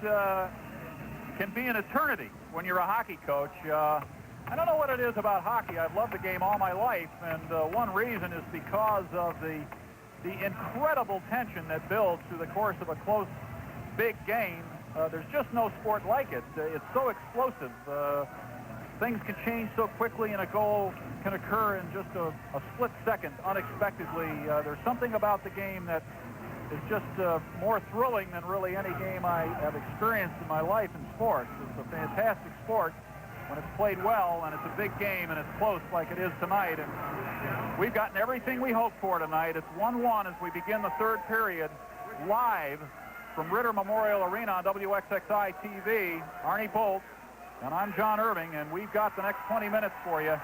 can be an eternity when you're a hockey coach. I don't know what it is about hockey. I've loved the game all my life, and one reason is because of the incredible tension that builds through the course of a close, big game. There's just no sport like it. It's so explosive. Things can change so quickly, and a goal can occur in just a split second, unexpectedly. There's something about the game that is just more thrilling than really any game I have experienced in my life in sports. It's a fantastic sport when it's played well, and it's a big game, and it's close like it is tonight. And we've gotten everything we hoped for tonight. It's 1-1 as we begin the third period, live from Ritter Memorial Arena on WXXI TV. Arnie Bolt, and I'm John Irving, and we've got the next 20 minutes for you.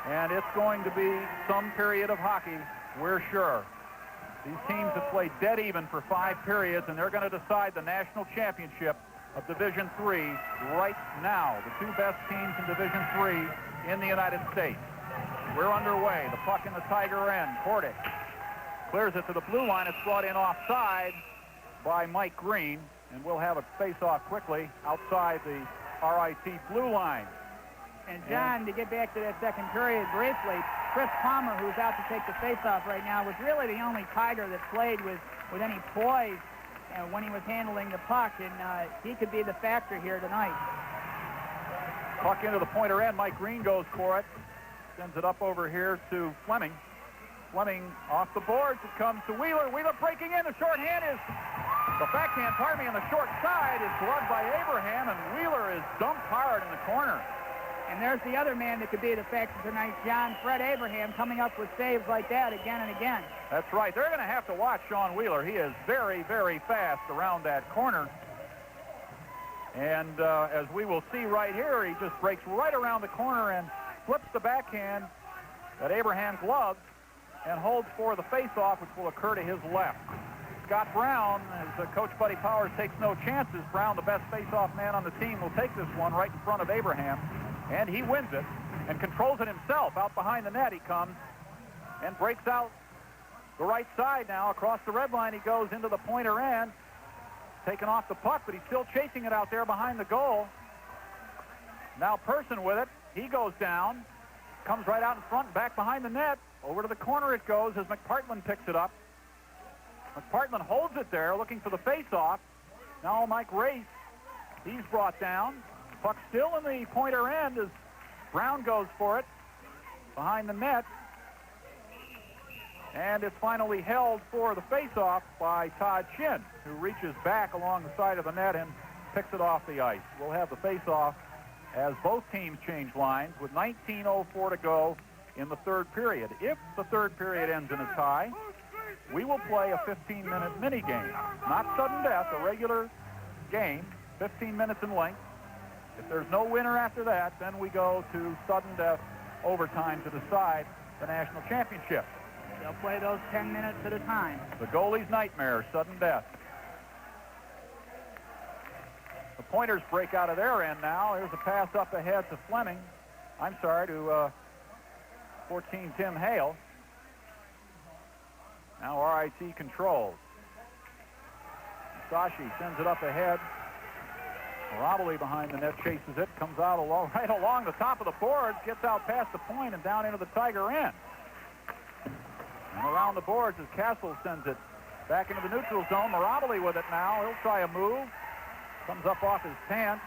And it's going to be some period of hockey, we're sure. These teams have played dead even for 5 periods, and they're going to decide the national championship of Division III right now. The 2 best teams in Division III in the United States. We're underway. The puck in the Tiger end. Kordic clears it to the blue line. It's brought in offside by Mike Green, and we'll have a face-off quickly outside the RIT blue line. And John, to get back to that second period briefly, Chris Palmer, who's out to take the face-off right now, was really the only Tiger that played with any poise when he was handling the puck, and he could be the factor here tonight. Puck into the pointer end. Mike Green goes for it. Sends it up over here to Fleming. Fleming off the boards. It comes to Wheeler. Wheeler breaking in. The shorthand is... The backhand, pardon me, on the short side is gloved by Abraham, and Wheeler is dumped hard in the corner. And there's the other man that could be the factor tonight, John, Fred Abraham, coming up with saves like that again and again. That's right. They're going to have to watch Sean Wheeler. He is very, very fast around that corner. And as we will see right here, he just breaks right around the corner and flips the backhand that Abraham gloves and holds for the face-off, which will occur to his left. Scott Brown, as Coach Buddy Powers takes no chances, Brown, the best face-off man on the team, will take this one right in front of Abraham. And he wins it and controls it himself. Out behind the net he comes and breaks out the right side now. Across the red line he goes into the pointer end. Taking off the puck, but he's still chasing it out there behind the goal. Now Person with it. He goes down. Comes right out in front and back behind the net. Over to the corner it goes as McPartland picks it up. McPartland holds it there looking for the face-off. Now Mike Race. He's brought down. Puck still in the pointer end as Brown goes for it behind the net. And it's finally held for the face-off by Todd Chin, who reaches back along the side of the net and picks it off the ice. We'll have the face-off as both teams change lines with 19:04 to go in the third period. If the third period ends in a tie, we will play a 15-minute mini game. Not sudden death, a regular game, 15 minutes in length. If there's no winner after that, then we go to sudden death overtime to decide the national championship. They'll play those 10 minutes at a time. The goalie's nightmare, sudden death. The Pointers break out of their end now. Here's a pass up ahead to Fleming. I'm sorry, to 14 Tim Hale. Now RIT controls. Sashi sends it up ahead. Robbley behind the net chases it, comes out right along the top of the boards, gets out past the point and down into the Tiger end. And around the boards as Castle sends it back into the neutral zone. Robbley with it now. He'll try a move. Comes up off his pants.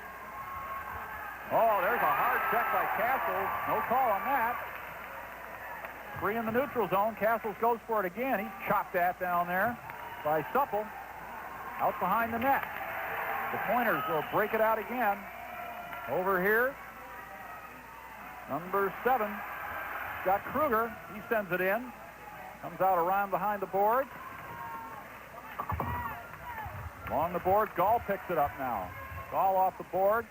Oh, there's a hard check by Castles. No call on that. Free in the neutral zone. Castles goes for it again. He's chopped at down there by Supple. Out behind the net. The Pointers will break it out again. Over here, number 7, Scott Kruger. He sends it in. Comes out around behind the boards. Along the boards, Gall picks it up now. Gall off the boards,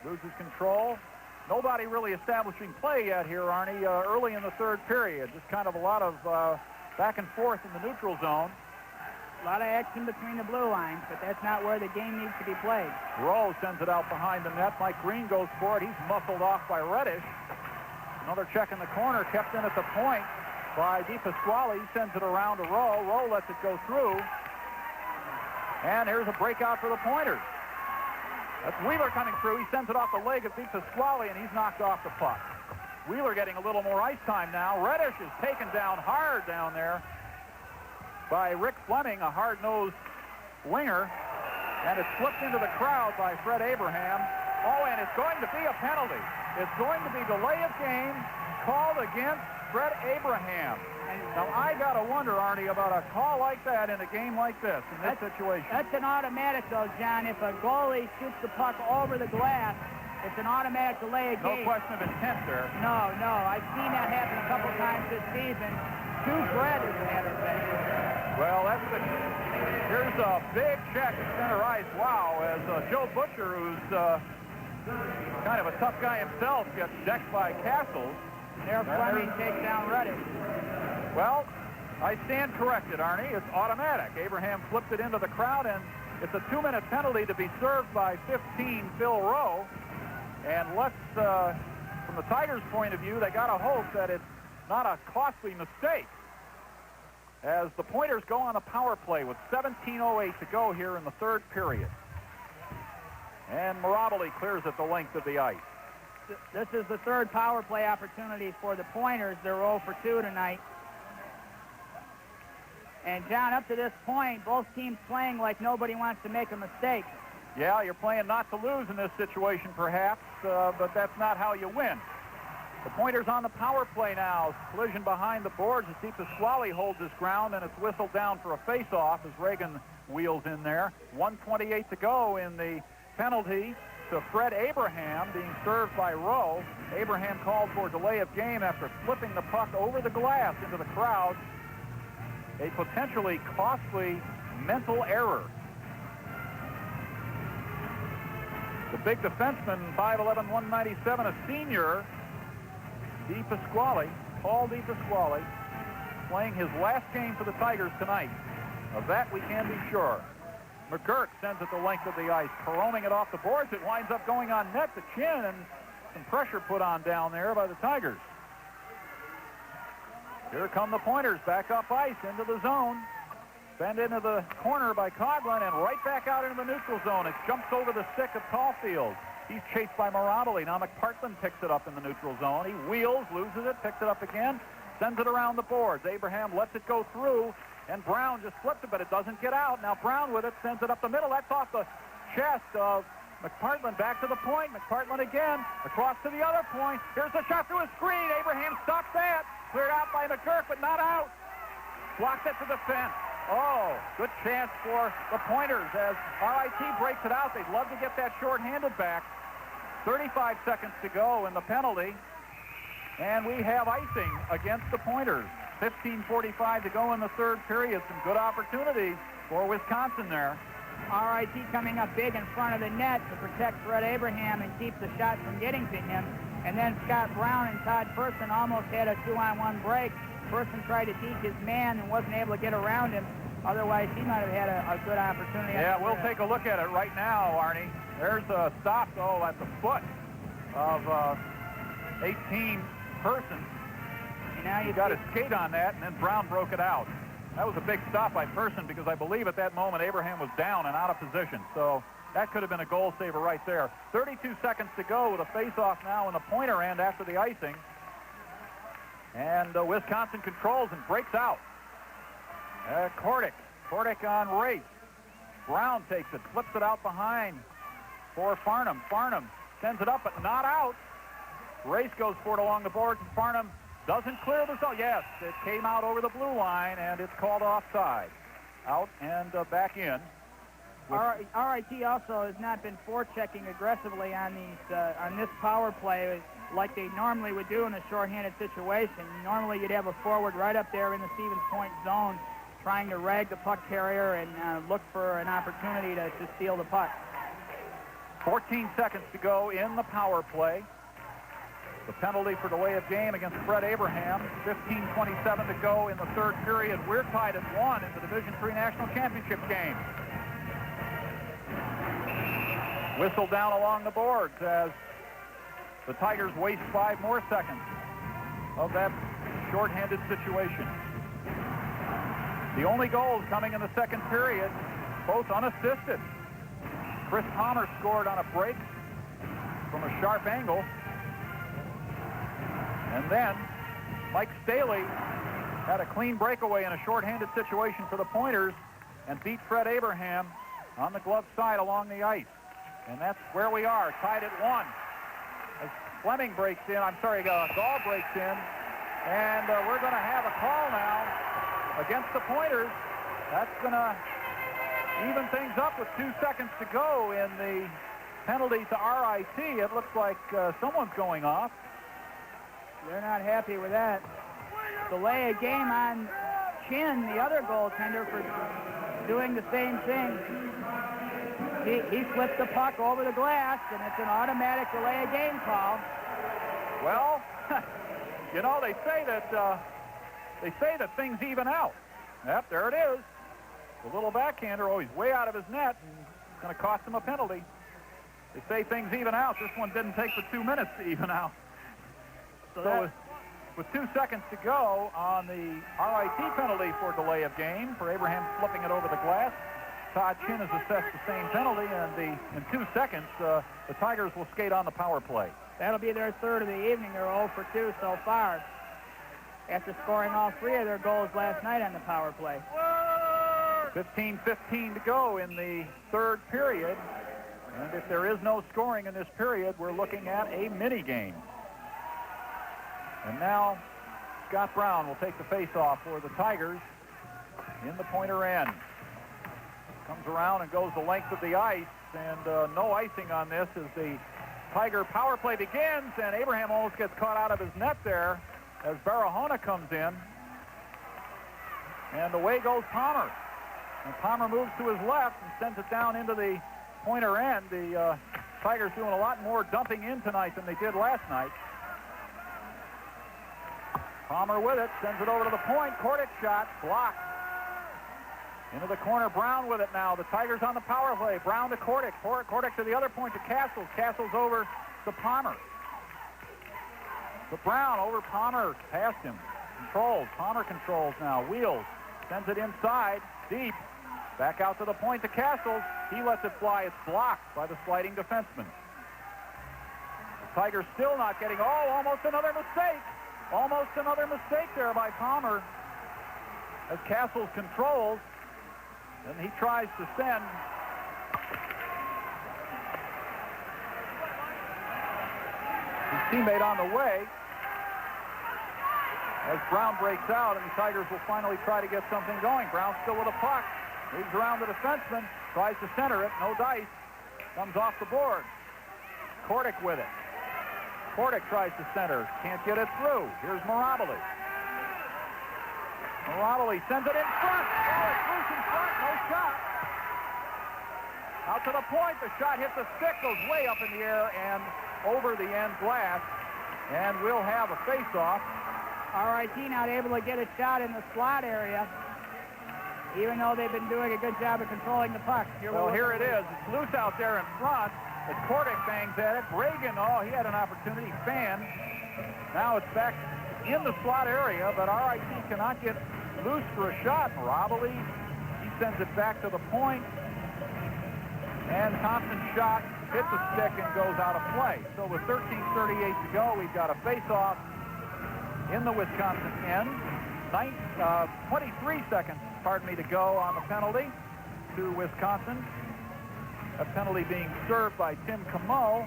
loses control. Nobody really establishing play yet here, Arnie, early in the third period. Just kind of a lot of back and forth in the neutral zone. A lot of action between the blue lines, but that's not where the game needs to be played. Rowe sends it out behind the net. Mike Green goes for it. He's muscled off by Reddish. Another check in the corner, kept in at the point by DePasquale. He sends it around to Rowe. Rowe lets it go through. And here's a breakout for the Pointers. That's Wheeler coming through. He sends it off the leg of DePasquale, and he's knocked off the puck. Wheeler getting a little more ice time now. Reddish is taken down hard down there by Rick Fleming, a hard-nosed winger, and it's flipped into the crowd by Fred Abraham. Oh, and it's going to be a penalty. It's going to be delay of game called against Fred Abraham. Now, I got to wonder, Arnie, about a call like that in a game like this, in this situation. That's an automatic, though, John. If a goalie shoots the puck over the glass, it's an automatic delay of game. No question of intent there. No. I've seen that happen a couple times this season. To Fred, as a matter of fact. Well, here's a big check at center ice. Wow, as Joe Butcher, who's kind of a tough guy himself, gets decked by Castles. There, Fleming takes down Reddish. Well, I stand corrected, Arnie. It's automatic. Abraham flipped it into the crowd, and it's a 2-minute penalty to be served by 15 Phil Rowe. And from the Tigers' point of view, they got to hope that it's not a costly mistake, as the Pointers go on a power play with 17:08 to go here in the third period. And Mirabile clears at the length of the ice. This is the third power play opportunity for the Pointers. They're 0 for 2 tonight. And, John, up to this point, both teams playing like nobody wants to make a mistake. Yeah, you're playing not to lose in this situation, perhaps, but that's not how you win. The Pointers on the power play now. Collision behind the boards as DePasquale holds his ground, and it's whistled down for a face-off as Reagan wheels in there. 1:28 to go in the penalty to Fred Abraham, being served by Rowe. Abraham called for delay of game after flipping the puck over the glass into the crowd. A potentially costly mental error. The big defenseman, 5'11", 197, a senior, Paul DePasquale, playing his last game for the Tigers tonight. Of that we can be sure. McGurk sends it the length of the ice, caroming it off the boards. It winds up going on net to Chin, and some pressure put on down there by the Tigers. Here come the Pointers back up ice into the zone. Sent into the corner by Coughlin and right back out into the neutral zone. It jumps over the stick of Caulfield. He's chased by Mirabile. Now McPartland picks it up in the neutral zone. He wheels, loses it, picks it up again, sends it around the boards. Abraham lets it go through, and Brown just flips it, but it doesn't get out. Now Brown with it sends it up the middle. That's off the chest of McPartland. Back to the point. McPartland again, across to the other point. Here's the shot through a screen. Abraham stops that. Cleared out by McGurk, but not out. Blocked it to the fence. Oh, good chance for the Pointers as RIT breaks it out. They'd love to get that shorthanded back. 35 seconds to go in the penalty. And we have icing against the Pointers. 15:45 to go in the third period. Some good opportunities for Wisconsin there. RIT coming up big in front of the net to protect Fred Abraham and keep the shot from getting to him. And then Scott Brown and Todd Person almost had a 2-on-1 break. Person tried to deke his man and wasn't able to get around him. Otherwise, he might have had a good opportunity. Yeah, we'll take a look at it right now, Arnie. There's a stop, though, at the foot of 18 Person. And now you got a skate on that, and then Brown broke it out. That was a big stop by Person because I believe at that moment Abraham was down and out of position. So that could have been a goal saver right there. 32 seconds to go with a face-off now in the Pointer end after the icing. And Wisconsin controls and breaks out. Kordick on Race. Brown takes it, flips it out behind for Farnham. Farnham sends it up, but not out. Race goes for it along the boards, and Farnham doesn't clear the zone. Yes, it came out over the blue line, and it's called offside. Out and back in. RIT also has not been forechecking aggressively on this power play like they normally would do in a shorthanded situation. Normally you'd have a forward right up there in the Stevens Point zone trying to rag the puck carrier and look for an opportunity to steal the puck. 14 seconds to go in the power play. The penalty for delay of game against Fred Abraham. 15:27 to go in the third period. We're tied at 1 in the Division III National Championship game. Whistle down along the boards as the Tigers waste 5 more seconds of that shorthanded situation. The only goals coming in the second period, both unassisted. Chris Palmer scored on a break from a sharp angle. And then Mike Staley had a clean breakaway in a shorthanded situation for the Pointers and beat Fred Abraham on the glove side along the ice. And that's where we are, tied at 1. As Fleming breaks in, Gall breaks in, and we're going to have a call now against the Pointers. That's going to even things up with 2 seconds to go in the penalty to RIT. It looks like someone's going off. They're not happy with that. Delay a game on Chin, the other goaltender, for doing the same thing. He flipped the puck over the glass, and it's an automatic delay a game call. Well, you know, they say that things even out. Yep, there it is. The little backhander, he's way out of his net, and it's going to cost him a penalty. They say things even out. This one didn't take but 2 minutes to even out. So with 2 seconds to go on the RIT penalty for delay of game, for Abraham flipping it over the glass, Todd Chin has assessed the same penalty, and in 2 seconds, the Tigers will skate on the power play. That'll be their third of the evening. They're 0 for 2 so far, after scoring all 3 of their goals last night on the power play. 15:15 to go in the third period, and if there is no scoring in this period, we're looking at a mini game. And now Scott Brown will take the face-off for the Tigers in the Pointer end. Comes around and goes the length of the ice, and no icing on this as the Tiger power play begins, and Abraham almost gets caught out of his net there as Barahona comes in. And away goes Palmer. And Palmer moves to his left and sends it down into the Pointer end. The Tigers doing a lot more dumping in tonight than they did last night. Palmer with it, sends it over to the point. Kordic shot, blocked. Into the corner, Brown with it now. The Tigers on the power play. Brown to Kordic. Kordic to the other point to Castles. Castles over to Palmer. But Brown over Palmer, past him. Controls. Palmer controls now. Wheels. Sends it inside. Deep. Back out to the point to Castles. He lets it fly. It's blocked by the sliding defenseman. The Tigers still not getting... almost another mistake. Almost another mistake there by Palmer as Castles controls. And he tries to send his teammate on the way as Brown breaks out, and the Tigers will finally try to get something going. Brown still with a puck. Moves around the defenseman. Tries to center it. No dice. Comes off the board. Kordic with it. Kordic tries to center. Can't get it through. Here's Mirabile. Mirabile sends it in front. It's loose in front. No shot. Out to the point. The shot hits the stick. Goes way up in the air and over the end glass. And we'll have a face-off. RIT not able to get a shot in the slot area, even though they've been doing a good job of controlling the puck. Well, here it is. It's loose out there in front. As Kordic bangs at it. Reagan, he had an opportunity. Fanned. Now it's back in the slot area, but RIT cannot get loose for a shot. Mirabile, he sends it back to the point. And Thompson's shot hits the stick and goes out of play. So with 13:38 to go, we've got a face-off in the Wisconsin end. 23 seconds, to go on the penalty to Wisconsin. A penalty being served by Tim Camo.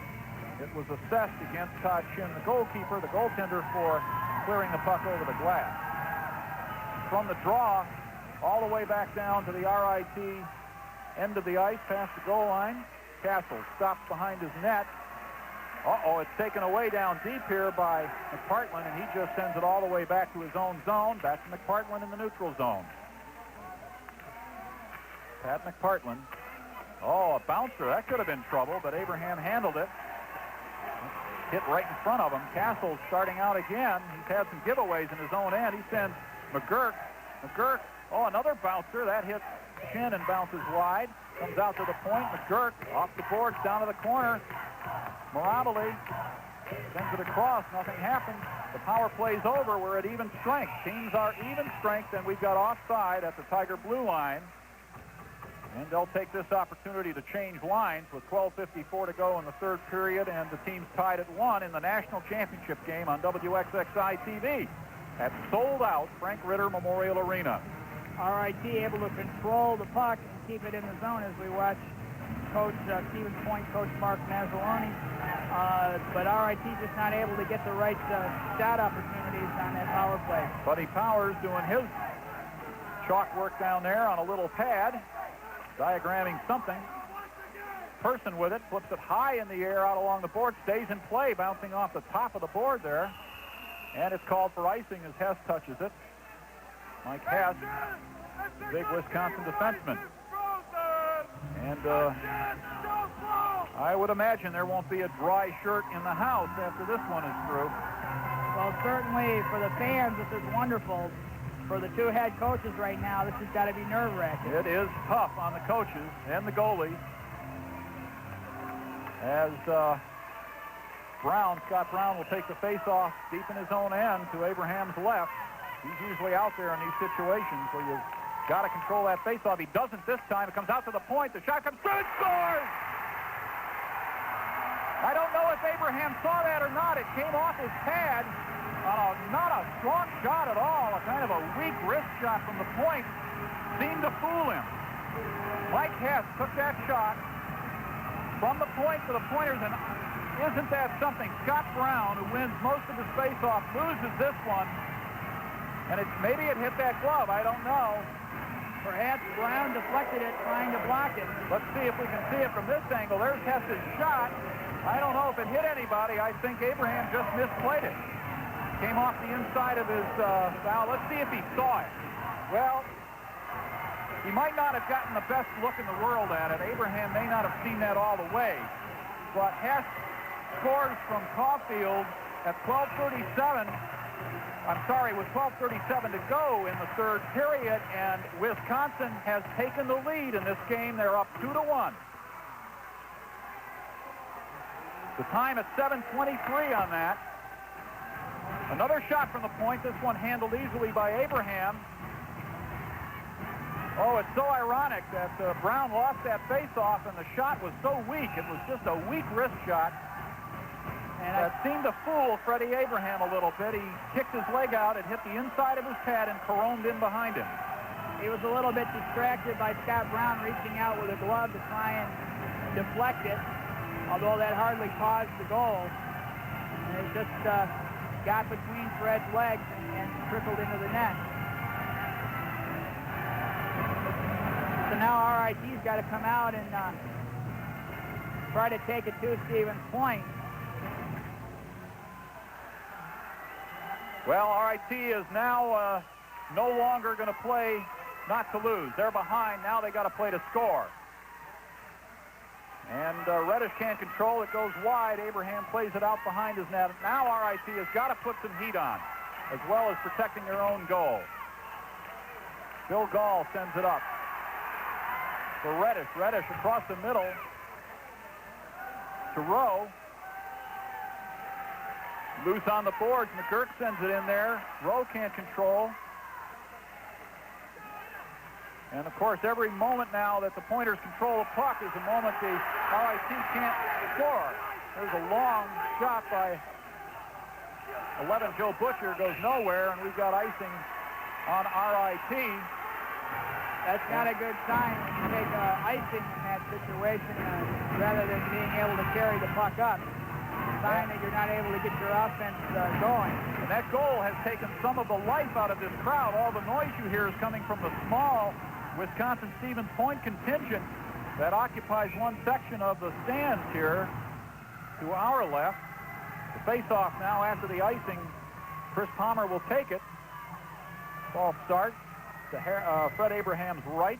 It was assessed against Todd Chin, the goalkeeper, the goaltender, for clearing the puck over the glass. From the draw, all the way back down to the RIT end of the ice, past the goal line. Castle stops behind his net. It's taken away down deep here by McPartland, and he just sends it all the way back to his own zone. Back to McPartland in the neutral zone. Pat McPartland. A bouncer. That could have been trouble, but Abraham handled it. Hit right in front of him. Castle's starting out again. He's had some giveaways in his own end. He sends McGurk. Another bouncer. That hits Chin and bounces wide. Comes out to the point. McGurk off the boards down to the corner. Mirabile sends it across. Nothing happens. The power play's over. We're at even strength. Teams are even strength, and we've got offside at the Tiger blue line. And they'll take this opportunity to change lines with 12:54 to go in the third period, and the team's tied at 1 in the national championship game on WXXI TV at sold-out Frank Ritter Memorial Arena. RIT able to control the puck and keep it in the zone as we watch Coach Stevens Point, Coach Mark Mazzoloni. But RIT just not able to get the right shot opportunities on that power play. Buddy Powers doing his chalk work down there on a little pad, diagramming something. Person with it, flips it high in the air out along the board, stays in play, bouncing off the top of the board there. And it's called for icing as Hess touches it. Mike Hess, big Wisconsin defenseman. And I would imagine there won't be a dry shirt in the house after this one is through. Well, certainly for the fans, this is wonderful. For the two head coaches right now, this has got to be nerve-wracking. It is tough on the coaches and the goalies. As Scott Brown will take the face-off deep in his own end to Abraham's left. He's usually out there in these situations where you've got to control that face-off. He doesn't this time. It comes out to the point. The shot comes through and scores! I don't know if Abraham saw that or not. It came off his pad. Not a strong shot at all. A kind of a weak wrist shot from the point. Seemed to fool him. Mike Hess took that shot from the point to the pointers, and isn't that something? Scott Brown, who wins most of his face-off, loses this one. And maybe it hit that glove. I don't know. Perhaps Brown deflected it trying to block it. Let's see if we can see it from this angle. There's Hess's shot. I don't know if it hit anybody. I think Abraham just misplayed it. Came off the inside of his foul. Let's see if he saw it. Well, he might not have gotten the best look in the world at it. Abraham may not have seen that all the way. But Hess scores from Caulfield at 12:37. I'm sorry, with 12:37 to go in the third period, and Wisconsin has taken the lead in this game. They're up 2-1. The time at 7:23 on that. Another shot from the point, this one handled easily by Abraham. Oh, it's so ironic that Brown lost that face-off, and the shot was so weak. It was just a weak wrist shot. And that seemed to fool Freddie Abraham a little bit. He kicked his leg out, it hit the inside of his pad and caromed in behind him. He was a little bit distracted by Scott Brown reaching out with a glove to try and deflect it, although that hardly caused the goal. And it just got between Fred's legs and trickled into the net. So now RIT's got to come out and try to take it to Stevens Point. Well, RIT is now no longer going to play not to lose. They're behind. Now they got to play to score. And Reddish can't control. It goes wide. Abraham plays it out behind his net. Now RIT has got to put some heat on, as well as protecting their own goal. Bill Gall sends it up for Reddish. Reddish across the middle to Rowe. Loose on the boards. McGurk sends it in there. Rowe can't control. And, of course, every moment now that the Pointers control the puck is a moment the RIT can't score. There's a long shot by 11 Joe Butcher. Goes nowhere, and we've got icing on RIT. That's not a good sign when you take icing in that situation rather than being able to carry the puck up. It's a sign that you're not able to get your offense going. And that goal has taken some of the life out of this crowd. All the noise you hear is coming from the small Wisconsin Stevens Point contingent that occupies one section of the stands here to our left. The face-off now after the icing. Chris Palmer will take it. Ball starts to Fred Abraham's right.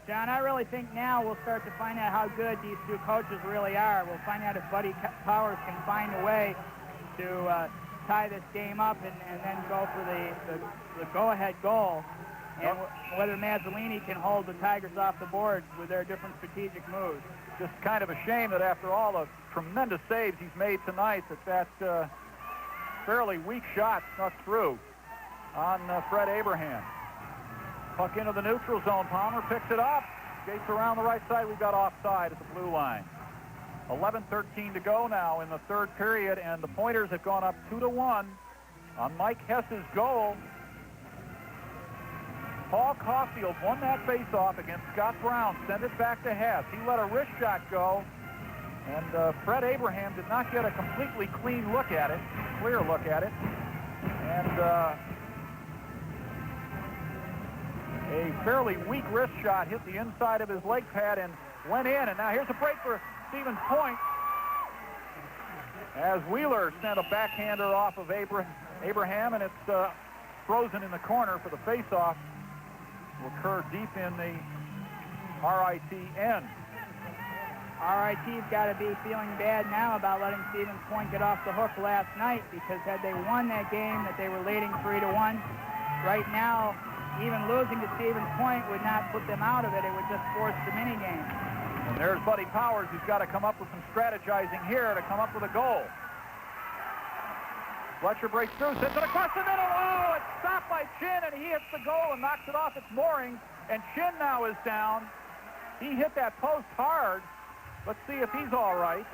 John, I really think now we'll start to find out how good these two coaches really are. We'll find out if Buddy Powers can find a way to tie this game up and then go for the go-ahead goal. And whether Mazzolini can hold the Tigers off the board with their different strategic moves. Just kind of a shame that after all the tremendous saves he's made tonight, that fairly weak shot snuck through on Fred Abraham. Puck into the neutral zone. Palmer picks it up. Skates around the right side. We've got offside at the blue line. 11:13 to go now in the third period, and the Pointers have gone up 2-1 on Mike Hess's goal. Paul Caulfield won that faceoff against Scott Brown, sent it back to Hess. He let a wrist shot go, and Fred Abraham did not get a completely clean look at it, clear look at it. And a fairly weak wrist shot hit the inside of his leg pad and went in. And now here's a break for Stevens Point, as Wheeler sent a backhander off of Abraham, and it's frozen in the corner for the faceoff. Will occur deep in the RIT end. RIT's got to be feeling bad now about letting Stevens Point get off the hook last night, because had they won that game that they were leading 3-1, right now, even losing to Stevens Point would not put them out of it. It would just force the mini game. And there's Buddy Powers, who's got to come up with some strategizing here to come up with a goal. Fletcher breaks through, sends it across the middle. Oh, it's stopped by Chin, and he hits the goal and knocks it off its moorings. And Chin now is down. He hit that post hard. Let's see if he's all right.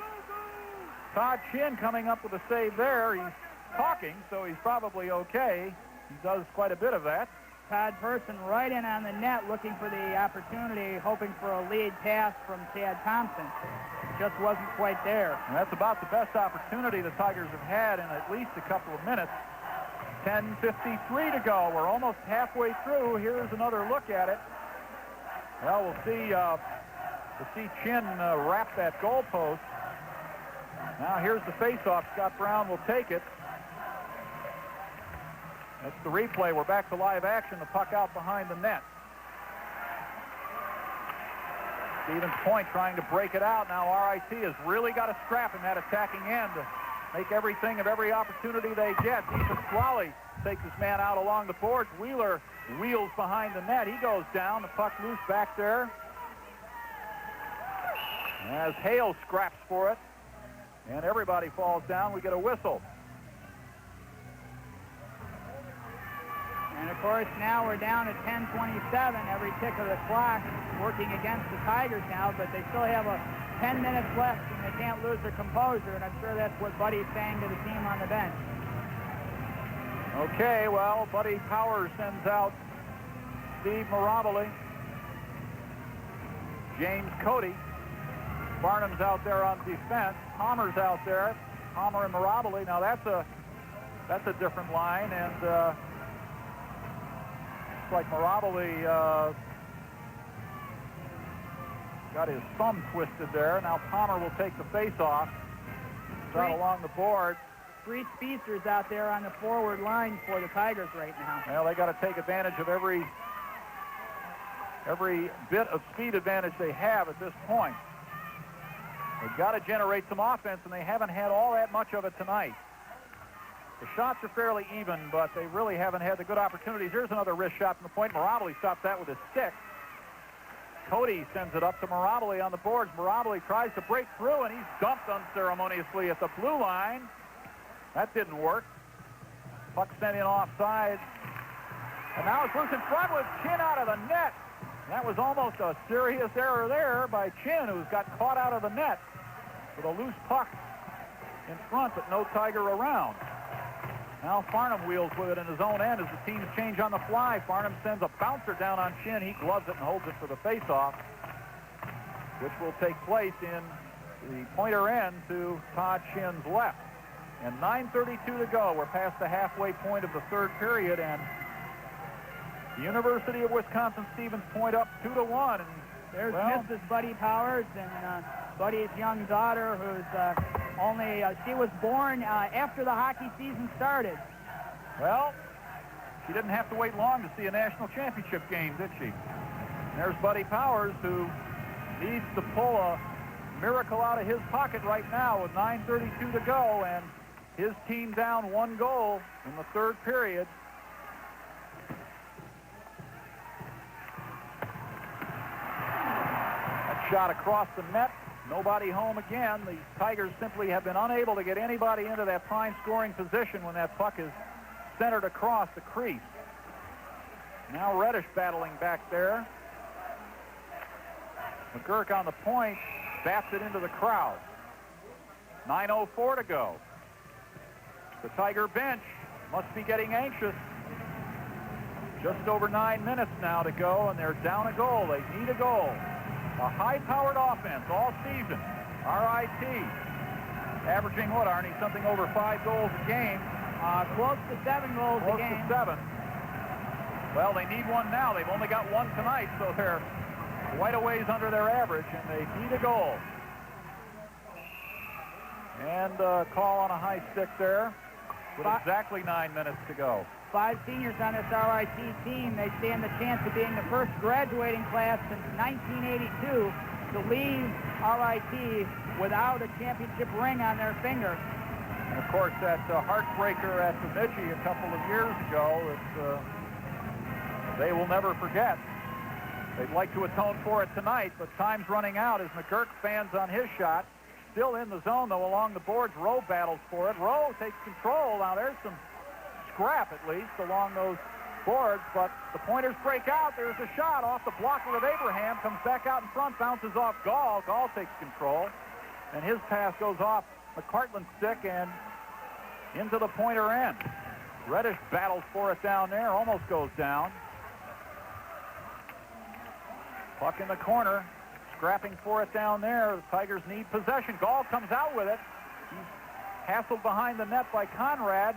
Todd Chin coming up with a save there. He's talking, so he's probably okay. He does quite a bit of that. Todd Person right in on the net, looking for the opportunity, hoping for a lead pass from Tad Thompson. Just wasn't quite there. And that's about the best opportunity the Tigers have had in at least a couple of minutes. 10:53 to go. We're almost halfway through. Here's another look at it. Well, we'll see Chin wrap that goal post. Now here's the faceoff. Scott Brown will take it. That's the replay. We're back to live action. The puck out behind the net. Stevens Point trying to break it out. Now RIT has really got to scrap in that attacking end to make everything of every opportunity they get. Ethan Swally takes his man out along the boards. Wheeler wheels behind the net. He goes down. The puck loose back there. As Hale scraps for it, and everybody falls down, we get a whistle. And of course, now we're down at 10:27. Every tick of the clock working against the Tigers now, but they still have 10 minutes left, and they can't lose their composure, and I'm sure that's what Buddy's saying to the team on the bench. Okay, well, Buddy Powers sends out Steve Mirabile, James Cody. Barnum's out there on defense. Palmer's out there. Palmer and Mirabile. Now that's a different line, and looks like Mirabile got his thumb twisted there. Now Palmer will take the face-off. Out along the board. Three speedsters out there on the forward line for the Tigers right now. Well, they got to take advantage of every bit of speed advantage they have at this point. They've got to generate some offense, and they haven't had all that much of it tonight. The shots are fairly even, but they really haven't had the good opportunities. Here's another wrist shot from the point. Mirabile stops that with his stick. Cody sends it up to Mirabile on the boards. Mirabile tries to break through, and he's dumped unceremoniously at the blue line. That didn't work. Puck sent in offside. And now it's loose in front with Chin out of the net. That was almost a serious error there by Chin, who's got caught out of the net with a loose puck in front, but no Tiger around. Now Farnham wheels with it in his own end as the teams change on the fly. Farnham sends a bouncer down on Chin. He gloves it and holds it for the faceoff, which will take place in the pointer end to Todd Chin's left. And 9:32 to go. We're past the halfway point of the third period, and the University of Wisconsin Stevens Point up 2-1. And there's Mrs. Buddy Powers and Buddy's young daughter, who's she was born after the hockey season started. Well, she didn't have to wait long to see a national championship game, did she? There's Buddy Powers, who needs to pull a miracle out of his pocket right now with 9:32 to go, and his team down 1 goal in the third period. That shot across the net. Nobody home again. The Tigers simply have been unable to get anybody into that prime scoring position when that puck is centered across the crease. Now Reddish battling back there. McGurk on the point, bats it into the crowd. 9:04 to go. The Tiger bench must be getting anxious. Just over 9 minutes now to go, and they're down a goal. They need a goal. A high-powered offense all season. RIT averaging what, Arnie? Something over 5 goals a game. Close to 7 goals a game. Close to 7. Well, they need one now. They've only got one tonight, so they're quite a ways under their average, and they need a goal. And a call on a high stick there with exactly 9 minutes to go. 5 seniors on this RIT team. They stand the chance of being the first graduating class since 1982 to leave RIT without a championship ring on their finger. And of course, that heartbreaker at Bemidji a couple of years ago, they will never forget. They'd like to atone for it tonight, but time's running out as McGurk fans on his shot. Still in the zone, though, along the boards. Rowe battles for it. Rowe takes control. Now, there's some scrap, at least, along those boards, but the pointers break out. There's a shot off the blocker of Abraham. Comes back out in front, bounces off Gall. Gall takes control, and his pass goes off McCartland's stick and into the pointer end. Reddish battles for it down there. Almost goes down. Puck in the corner. Scrapping for it down there. The Tigers need possession. Gall comes out with it. He's hassled behind the net by Conrad.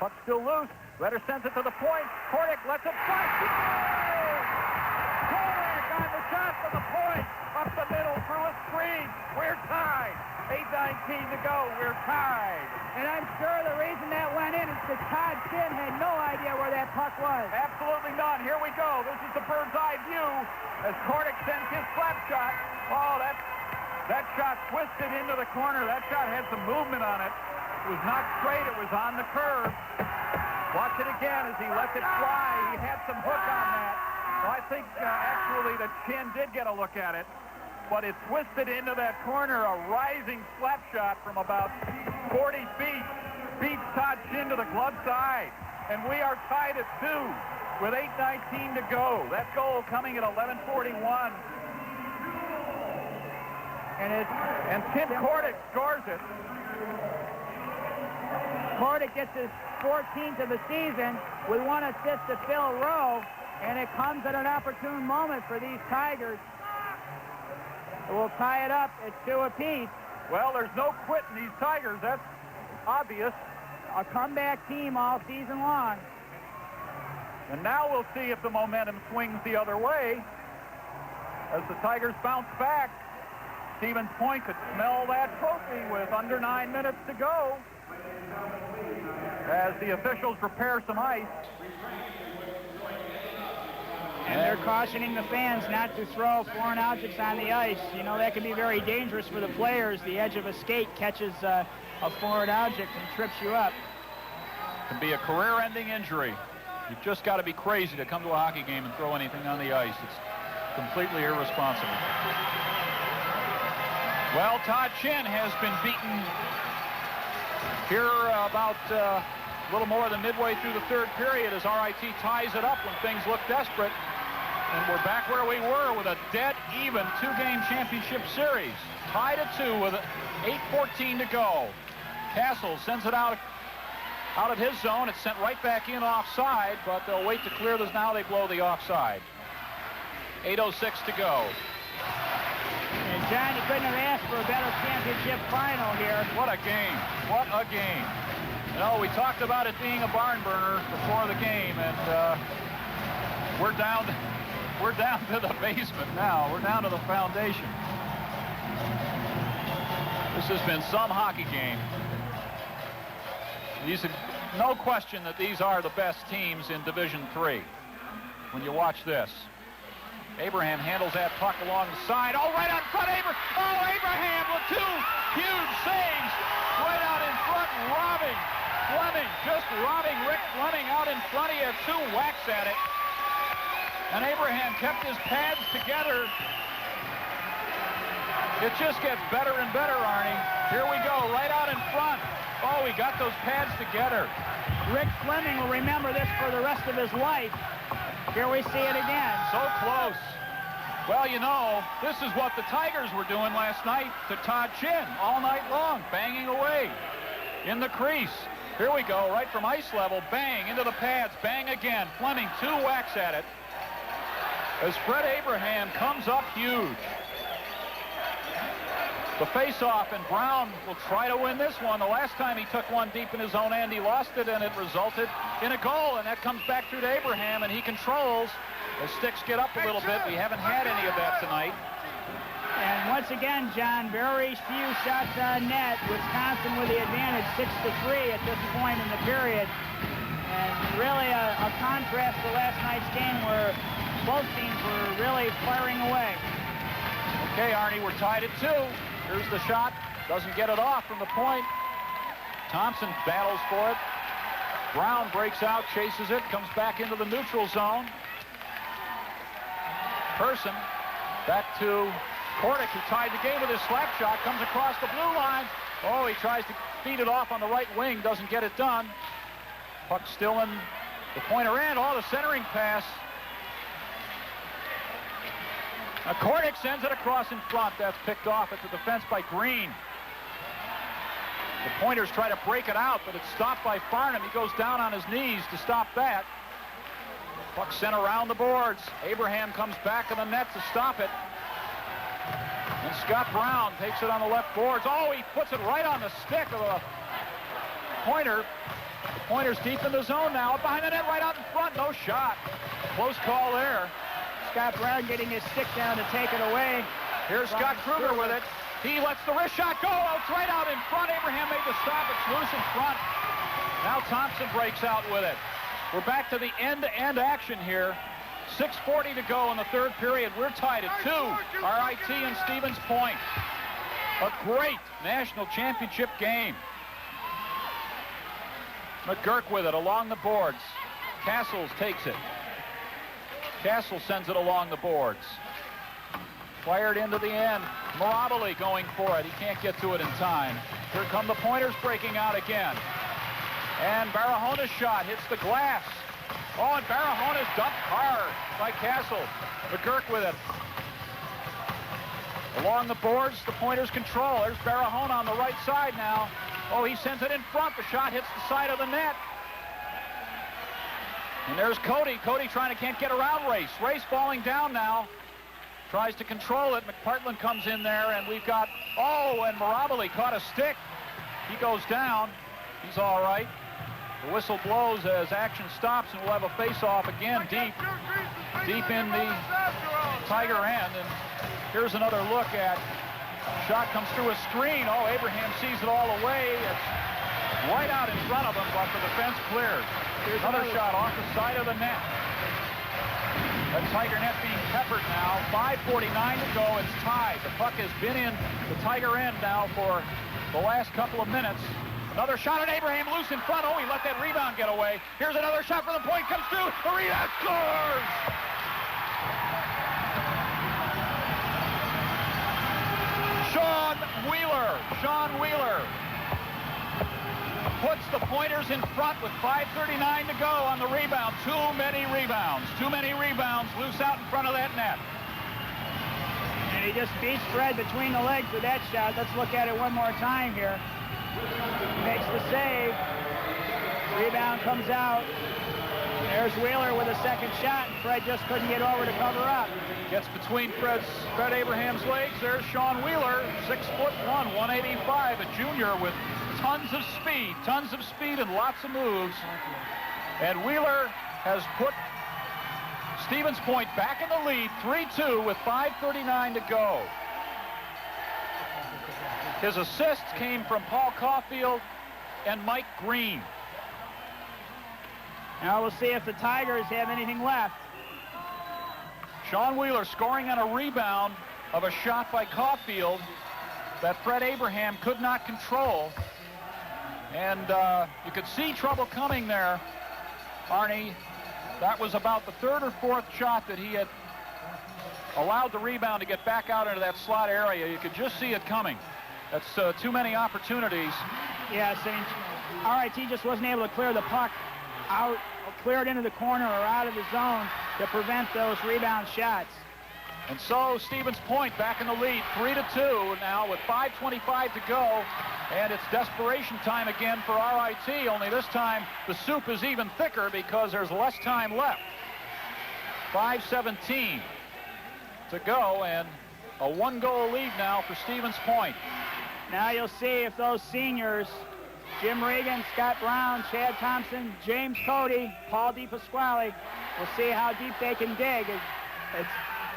Puck still loose. Reddish sends it to the point. Kordick lets it fly. Kordick on the shot from the point. Up the middle through a screen. We're tied. 8:19 to go. We're tied. And I'm sure the reason that went in is because Todd Chin had no idea where that puck was. Absolutely none. Here we go. This is the bird's eye view as Kordick sends his slap shot. Oh, that shot twisted into the corner. That shot had some movement on it. It was not straight. It was on the curve. Watch it again as he lets it fly. He had some hook on that. Well, I think actually the Chin did get a look at it, but it twisted into that corner. A rising slap shot from about 40 feet beats Todd Chin to the glove side. And we are tied at 2 with 8:19 to go. That goal coming at 11:41. And Tim Kordick scores it. Kordick gets his 14th of the season with 1 assist to Phil Rowe, and it comes at an opportune moment for these Tigers. We'll tie it up at 2 apiece. Well, there's no quitting these Tigers. That's obvious. A comeback team all season long. And now we'll see if the momentum swings the other way as the Tigers bounce back. Stevens Point could smell that trophy with under 9 minutes to go as the officials prepare some ice. And they're cautioning the fans not to throw foreign objects on the ice. You know, that can be very dangerous for the players. The edge of a skate catches a foreign object and trips you up. Can be a career-ending injury. You've just got to be crazy to come to a hockey game and throw anything on the ice. It's completely irresponsible. Well, Todd Chin has been beaten here about a little more than midway through the third period as RIT ties it up when things look desperate. And we're back where we were with a dead-even 2-game championship series. Tied at 2 with 8:14 to go. Castle sends it out of his zone. It's sent right back in offside, but they'll wait to clear this now. They blow the offside. 8:06 to go. And John, you couldn't have asked for a better championship final here. What a game. What a game. You know, we talked about it being a barn burner before the game, and we're down to the basement now. We're down to the foundation. This has been some hockey game. No question that these are the best teams in Division III when you watch this. Abraham handles that puck along the side. Oh, right out in front, Abraham with 2 huge saves right out in front, robbing Fleming, just robbing Rick Fleming out in front. He had 2 whacks at it. And Abraham kept his pads together. It just gets better and better, Arnie. Here we go, right out in front. Oh, he got those pads together. Rick Fleming will remember this for the rest of his life. Here we see it again. So close. Well, you know, this is what the Tigers were doing last night to Todd Chin all night long, banging away in the crease. Here we go, right from ice level, bang into the pads, bang again. Fleming 2 whacks at it as Fred Abraham comes up huge. The face-off, and Brown will try to win this one. The last time he took one deep in his own end, he lost it, and it resulted in a goal, and that comes back through to Abraham, and he controls. The sticks get up a little bit. We haven't had any of that tonight. And once again, John, very few shots on net. Wisconsin with the advantage, 6-3 at this point in the period. And really a contrast to last night's game where both teams were really firing away. Okay, Arnie, we're tied at 2. Here's the shot. Doesn't get it off from the point. Thompson battles for it. Brown breaks out, chases it, comes back into the neutral zone. Person back to Kordic, who tied the game with his slap shot, comes across the blue line. Oh, he tries to feed it off on the right wing, doesn't get it done. Puck still in the pointer end. Oh, the centering pass. Kordic sends it across in front. That's picked off at the defense by Green. The Pointers try to break it out, but it's stopped by Farnham. He goes down on his knees to stop that. Puck sent around the boards. Abraham comes back in the net to stop it. And Scott Brown takes it on the left boards. Oh, he puts it right on the stick of a Pointer. The Pointer's deep in the zone now. Behind the net, right out in front. No shot. Close call there. Scott Brown getting his stick down to take it away. Here's Scott Kruger with it. He lets the wrist shot go. Oh, it's right out in front. Abraham made the stop. It's loose in front. Now Thompson breaks out with it. We're back to the end-to-end action here. 6:40 to go in the third period. We're tied at 2. RIT and Stevens Point. A great national championship game. McGurk with it along the boards. Castles takes it. Castle sends it along the boards. Fired into the end. Mirabile going for it. He can't get to it in time. Here come the Pointers breaking out again. And Barahona's shot hits the glass. Oh, and Barahona's dumped hard by Castle. McGurk with it. Along the boards, the Pointers control. There's Barahona on the right side now. Oh, he sends it in front. The shot hits the side of the net. And there's Cody. Cody can't get around Race. Race falling down now. Tries to control it. McPartland comes in there, and we've got, oh, and Mirabile caught a stick. He goes down. He's all right. The whistle blows as action stops, and we'll have a face-off again deep in the Tiger end. And here's another look at, shot comes through a screen. Oh, Abraham sees it all away. It's right out in front of him, but the defense clears. Here's another shot off the side of the net. The Tiger net being peppered now. 5:49 to go. It's tied. The puck has been in the Tiger end now for the last couple of minutes. Another shot at Abraham, loose in front. Oh, he let that rebound get away. Here's another shot from the point. Comes through. The rebound scores! Sean Wheeler puts the Pointers in front with 5:39 to go on the rebound. Too many rebounds loose out in front of that net. And he just beats Fred between the legs with that shot. Let's look at it one more time here. Makes the save. Rebound comes out. There's Wheeler with a second shot, and Fred just couldn't get over to cover up. Gets between Fred Abraham's legs. There's Sean Wheeler, 6'1", 185, a junior with tons of speed and lots of moves. And Wheeler has put Stevens Point back in the lead, 3-2 with 5:39 to go. His assists came from Paul Caulfield and Mike Green. Now we'll see if the Tigers have anything left. Sean Wheeler scoring on a rebound of a shot by Caulfield that Fred Abraham could not control. And you could see trouble coming there, Arnie. That was about the third or fourth shot that he had allowed the rebound to get back out into that slot area. You could just see it coming. That's too many opportunities. Yes, and RIT just wasn't able to clear the puck out, or clear it into the corner or out of the zone to prevent those rebound shots. And so Stevens Point back in the lead, 3-2 now with 5:25 to go. And it's desperation time again for RIT, only this time the soup is even thicker because there's less time left. 5:17 to go, and a one-goal lead now for Stevens Point. Now you'll see if those seniors, Jim Regan, Scott Brown, Chad Thompson, James Cody, Paul DiPasquale, we'll see how deep they can dig. It's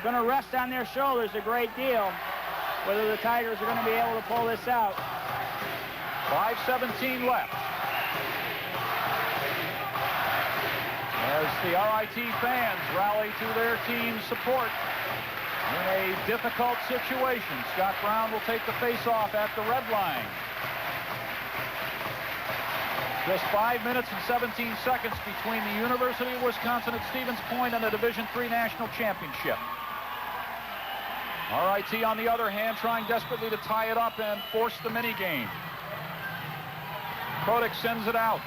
going to rest on their shoulders a great deal, whether the Tigers are going to be able to pull this out. 5:17 left. As the RIT fans rally to their team's support in a difficult situation. Scott Brown will take the face-off at the red line. Just 5 minutes and 17 seconds between the University of Wisconsin at Stevens Point and the Division III National Championship. RIT, on the other hand, trying desperately to tie it up and force the mini-game. Kotick sends it out.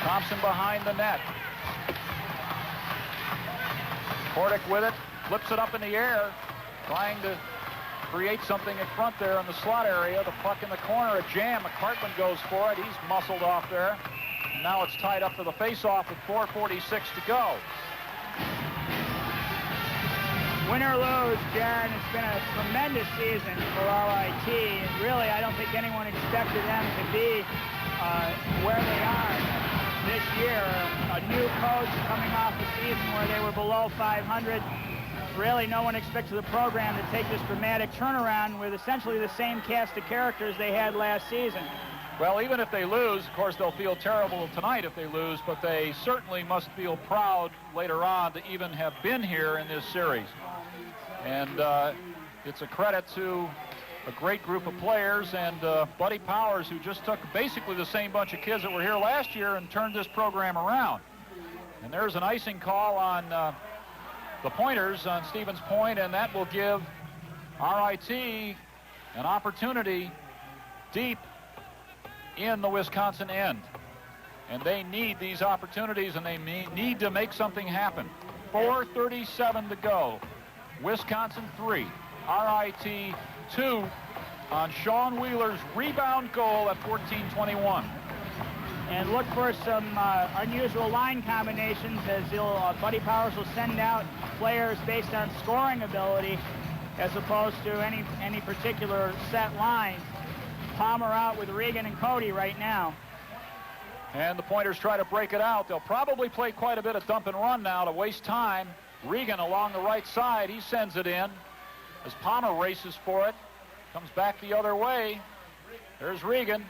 Thompson behind the net. Kotick with it, flips it up in the air, trying to create something in front there in the slot area. The puck in the corner, a jam. McCartman goes for it. He's muscled off there. And now it's tied up for the face-off with 4:46 to go. Win or lose, John, it's been a tremendous season for RIT, and really I don't think anyone expected them to be where they are this year. A new coach coming off a season where they were below 500. Really, no one expected the program to take this dramatic turnaround with essentially the same cast of characters they had last season. Well, even if they lose, of course, they'll feel terrible tonight if they lose, but they certainly must feel proud later on to even have been here in this series. And it's a credit to a great group of players and Buddy Powers, who just took basically the same bunch of kids that were here last year and turned this program around. And there's an icing call on the Pointers on Stevens Point, and that will give RIT an opportunity deep in the Wisconsin end. And they need these opportunities, and they need to make something happen. 4:37 to go. Wisconsin 3, RIT 2 on Sean Wheeler's rebound goal at 14:21. And look for some unusual line combinations as Buddy Powers will send out players based on scoring ability as opposed to any particular set line. Palmer out with Regan and Cody right now. And the Pointers try to break it out. They'll probably play quite a bit of dump and run now to waste time. Regan along the right side, he sends it in as Palmer races for it. Comes back the other way. There's Regan.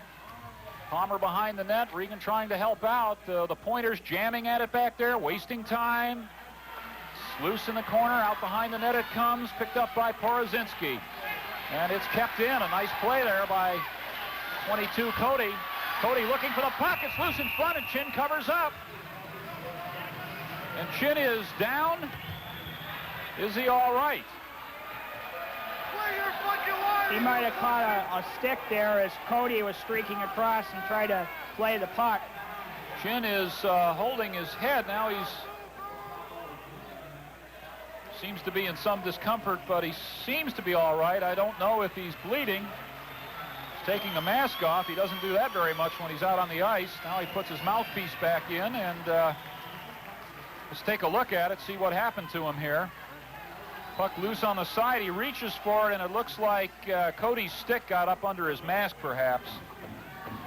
Palmer behind the net. Regan trying to help out. The Pointers jamming at it back there, wasting time. It's loose in the corner. Out behind the net it comes. Picked up by Porozinski. And it's kept in. A nice play there by 22 Cody. Cody looking for the puck. It's loose in front, and Chin covers up. And Chin is down. Is he all right? He might have caught a stick there as Cody was streaking across and tried to play the puck. Chin is holding his head. Now seems to be in some discomfort, but he seems to be all right. I don't know if he's bleeding. He's taking the mask off. He doesn't do that very much when he's out on the ice. Now he puts his mouthpiece back in, and let's take a look at it, see what happened to him here. Puck loose on the side. He reaches for it, and it looks like Cody's stick got up under his mask, perhaps,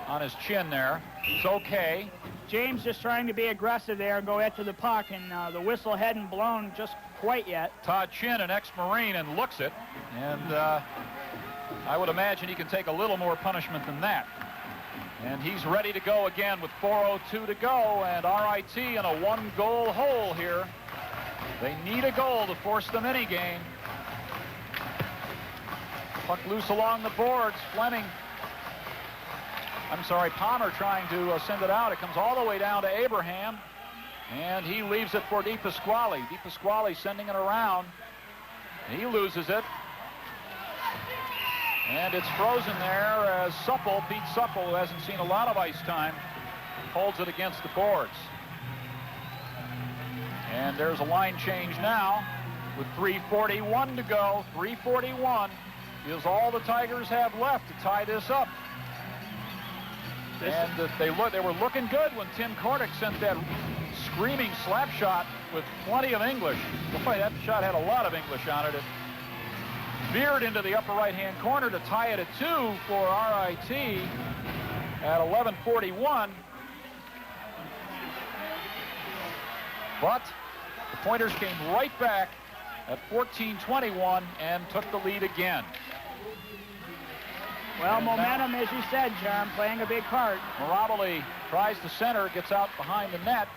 on his chin there. It's okay. James just trying to be aggressive there and go after the puck, and the whistle hadn't blown just quite yet. Todd Chin, an ex-Marine, and looks it. And I would imagine he can take a little more punishment than that. And he's ready to go again with 4:02 to go, and RIT in a one-goal hole here. They need a goal to force the mini-game. Puck loose along the boards. Palmer trying to send it out. It comes all the way down to Abraham, and he leaves it for DiPasquale. DiPasquale sending it around. He loses it. And it's frozen there as Pete Supple, who hasn't seen a lot of ice time, holds it against the boards. And there's a line change now with 3:41 to go. 3:41 is all the Tigers have left to tie this up. And they were looking good when Tim Kordick sent that screaming slap shot with plenty of English. Boy, that shot had a lot of English on it. It veered into the upper right-hand corner to tie it at 2 for RIT at 11:41. But the Pointers came right back at 14:21 and took the lead again. Well, and momentum, as you said, John, playing a big part. Mirabile tries to center, gets out behind the net.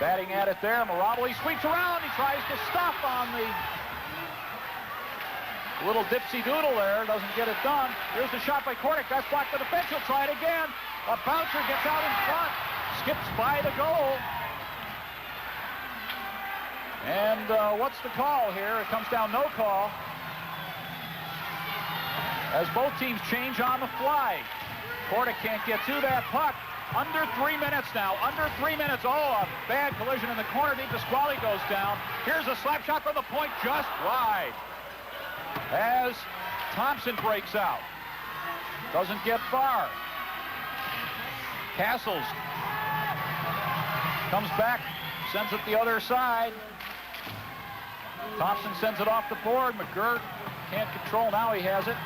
Batting at it there. Mirabile sweeps around. He tries to stop on the little dipsy-doodle there. Doesn't get it done. Here's the shot by Kordick. That's blocked by the bench. He'll try it again. A bouncer gets out in front. Skips by the goal. And what's the call here? It comes down no call. As both teams change on the fly. Kordick can't get to that puck. Under 3 minutes now. Under 3 minutes. Oh, a bad collision in the corner. DePasquale goes down. Here's a slap shot from the point just wide. As Thompson breaks out. Doesn't get far. Castles comes back. Sends it the other side. Thompson sends it off the board. McGirt can't control. Now he has it.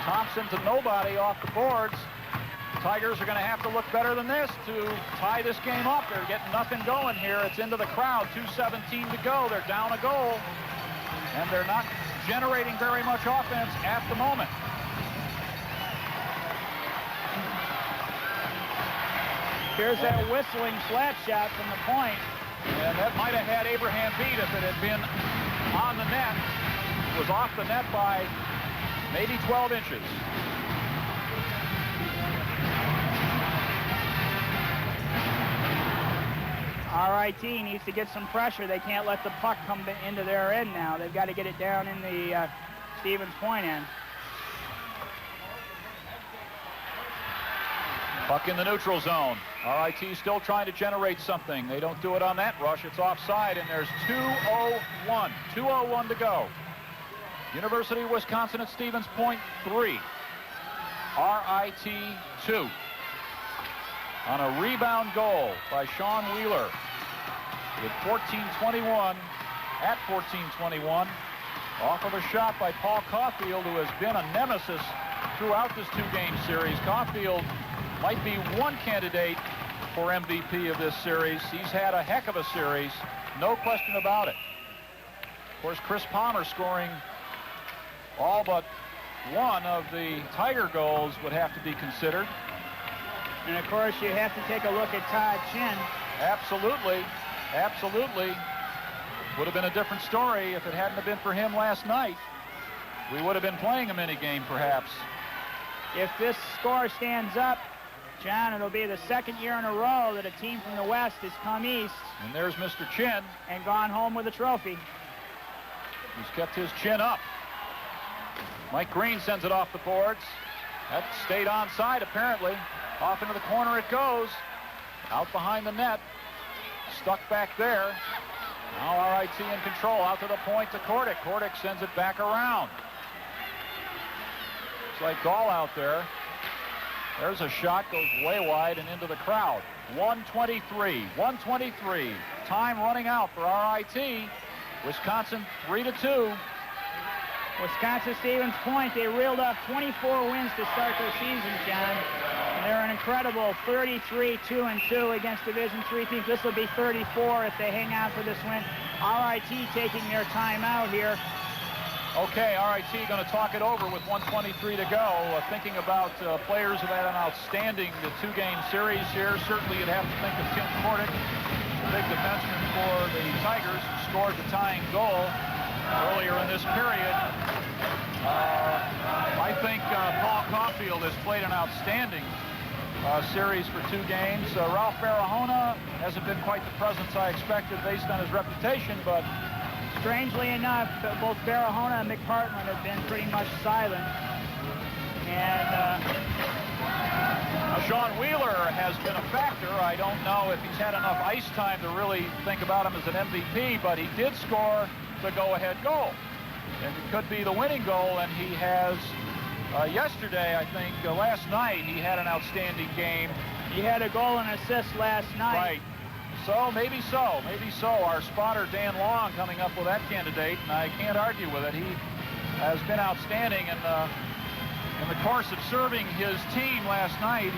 Thompson to nobody off the boards. Tigers are going to have to look better than this to tie this game up. They're getting nothing going here. It's into the crowd. 2:17 to go. They're down a goal. And they're not generating very much offense at the moment. Here's that whistling slap shot from the point. And that might have had Abraham beat if it had been on the net. It was off the net by maybe 12 inches. RIT needs to get some pressure. They can't let the puck come into their end now. They've got to get it down in the Stevens Point end. Puck in the neutral zone. RIT still trying to generate something. They don't do it on that rush. It's offside, and there's 2:01. 2:01 to go. University of Wisconsin at Stevens Point 3. RIT 2. On a rebound goal by Sean Wheeler. With 14:21 at 14:21. Off of a shot by Paul Caulfield, who has been a nemesis throughout this two-game series. Caulfield might be one candidate for MVP of this series. He's had a heck of a series, no question about it. Of course, Chris Palmer scoring all but one of the Tiger goals would have to be considered. And of course, you have to take a look at Todd Chin. Absolutely, absolutely. Would have been a different story if it hadn't have been for him last night. We would have been playing a mini game, perhaps. If this score stands up, John, it'll be the second year in a row that a team from the West has come east. And there's Mr. Chin. And gone home with a trophy. He's kept his chin up. Mike Green sends it off the boards. That stayed onside, apparently. Off into the corner it goes. Out behind the net. Stuck back there. Now RIT in control. Out to the point to Kordick. Kordick sends it back around. It's like Gall out there. There's a shot, goes way wide and into the crowd. 1:23. 1:23. Time running out for RIT. Wisconsin 3-2. Wisconsin Stevens Point, they reeled off 24 wins to start their season, John. And they're an incredible 33-2-2 against Division III teams. This will be 34 if they hang out for this win. RIT taking their time out here. Okay, RIT going to talk it over with 1:23 to go. Thinking about players who had an outstanding two-game series here. Certainly you'd have to think of Tim Kordick, the big defenseman for the Tigers, who scored the tying goal earlier in this period. I think Paul Caulfield has played an outstanding series for 2 games. Ralph Barahona hasn't been quite the presence I expected based on his reputation, but strangely enough, both Barahona and McPartland have been pretty much silent. And Sean Wheeler has been a factor. I don't know if he's had enough ice time to really think about him as an MVP, but he did score the go-ahead goal. And it could be the winning goal, and he has, yesterday, I think, last night, he had an outstanding game. He had a goal and assist last night. Right. So, maybe so. Maybe so. Our spotter, Dan Long, coming up with that candidate, and I can't argue with it. He has been outstanding, and in the course of serving his team last night,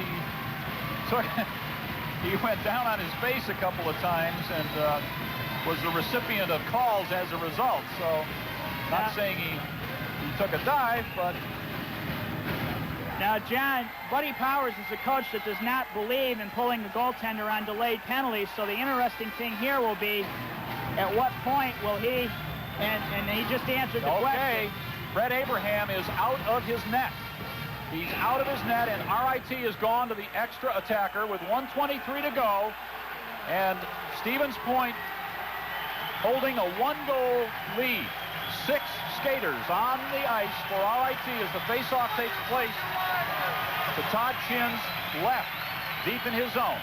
he went down on his face a couple of times and was the recipient of calls as a result. So, not saying he took a dive, but... Now, John, Buddy Powers is a coach that does not believe in pulling the goaltender on delayed penalties, so the interesting thing here will be at what point will he, and he just answered the question. Fred Abraham is out of his net. He's out of his net, and RIT has gone to the extra attacker with 1:23 to go, and Stevens Point holding a 1-goal lead. 6 skaters on the ice for RIT as the faceoff takes place to Todd Chinn's left, deep in his zone.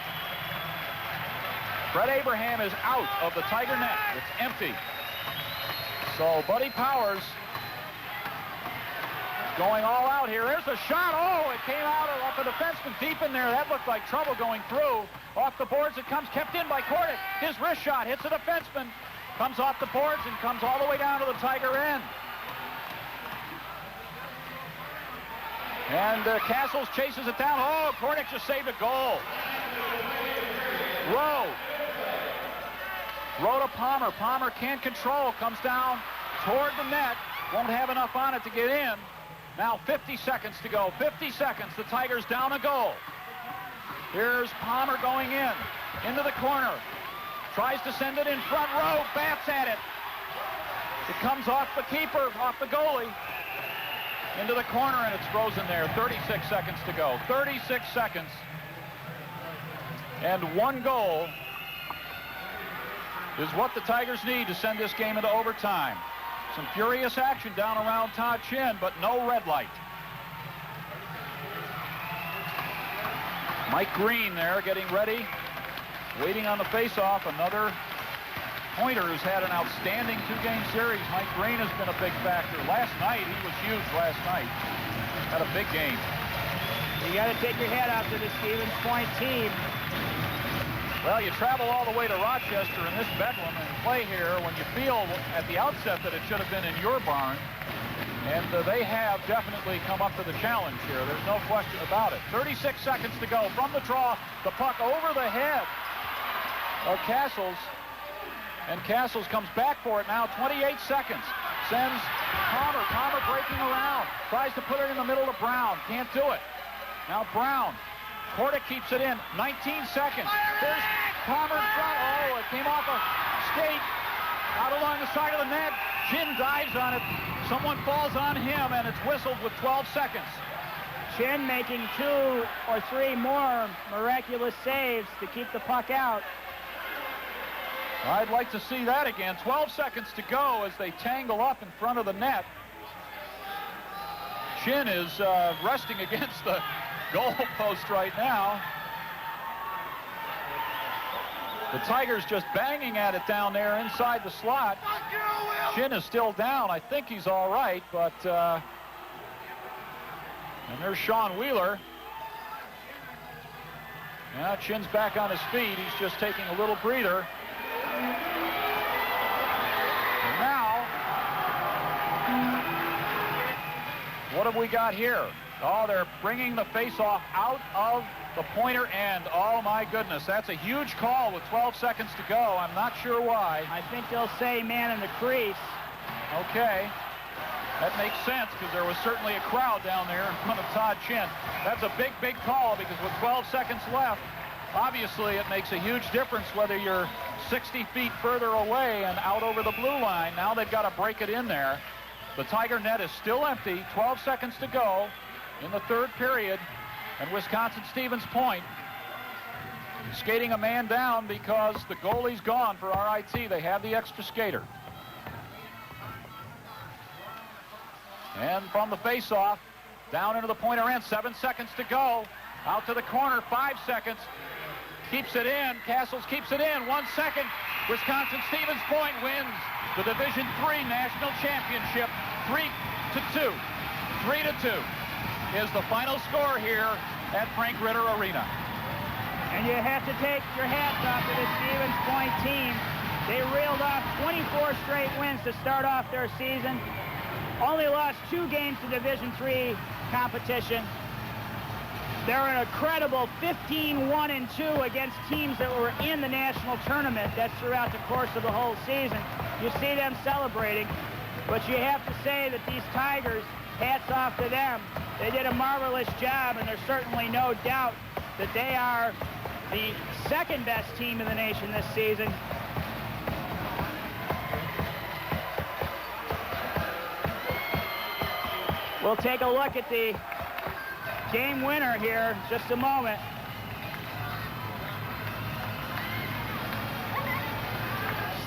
Fred Abraham is out of the Tiger net. It's empty. So Buddy Powers going all out here. There's a shot. Oh, it came out off a defenseman deep in there. That looked like trouble going through. Off the boards it comes, kept in by Kordic. His wrist shot hits a defenseman. Comes off the boards and comes all the way down to the Tiger end. And Castles chases it down. Oh, Kordic just saved a goal. Rowe to Palmer. Palmer can't control. Comes down toward the net. Won't have enough on it to get in. Now 50 seconds to go. 50 seconds. The Tigers down a goal. Here's Palmer going in. Into the corner. Tries to send it in front row. Bats at it. It comes off the keeper, off the goalie. Into the corner, and it's frozen there. 36 seconds to go. 36 seconds. And 1 goal is what the Tigers need to send this game into overtime. Some furious action down around Todd Chinn, but no red light. Mike Green there getting ready. Waiting on the face-off. Another Pointer who's had an outstanding 2-game series. Mike Green has been a big factor. Last night, he was huge last night. Had a big game. You got to take your hat off to the Stevens Point team. Well, you travel all the way to Rochester in this bedlam and play here when you feel at the outset that it should have been in your barn. And they have definitely come up to the challenge here. There's no question about it. 36 seconds to go from the draw. The puck over the head of Castles. And Castles comes back for it now. 28 seconds. Sends Palmer. Palmer breaking around. Tries to put it in the middle to Brown. Can't do it. Now Brown. Kordic keeps it in. 19 seconds. There's Palmer in front. Oh, it came off a skate out along the side of the net. Chinn dives on it. Someone falls on him, and it's whistled with 12 seconds. Chinn making 2 or 3 more miraculous saves to keep the puck out. I'd like to see that again. 12 seconds to go as they tangle up in front of the net. Chinn is resting against the goal post right now. The Tigers just banging at it down there inside the slot. Chinn is still down. I think he's all right, but and there's Sean Wheeler. Now Chinn's back on his feet. He's just taking a little breather. And now, what have we got here? Oh, they're bringing the face-off out of the Pointer end. Oh, my goodness. That's a huge call with 12 seconds to go. I'm not sure why. I think they'll say man in the crease. Okay. That makes sense because there was certainly a crowd down there in front of Todd Chinn. That's a big, big call because with 12 seconds left, obviously it makes a huge difference whether you're 60 feet further away and out over the blue line. Now they've got to break it in there. The Tiger net is still empty. 12 seconds to go in the third period. And Wisconsin-Stevens Point skating a man down because the goalie's gone for RIT. They have the extra skater. And from the face-off, down into the Pointer end. 7 seconds to go. Out to the corner, 5 seconds. Keeps it in. Castles keeps it in. 1 second. Wisconsin-Stevens Point wins the Division III National Championship 3-2. 3-2 is the final score here at Frank Ritter Arena. And you have to take your hats off to the Stevens Point team. They reeled off 24 straight wins to start off their season. Only lost 2 games to Division III competition. They're an incredible 15-1-2 against teams that were in the national tournament. That's throughout the course of the whole season. You see them celebrating, but you have to say that these Tigers, hats off to them. They did a marvelous job, and there's certainly no doubt that they are the second best team in the nation this season. We'll take a look at the game winner here in just a moment.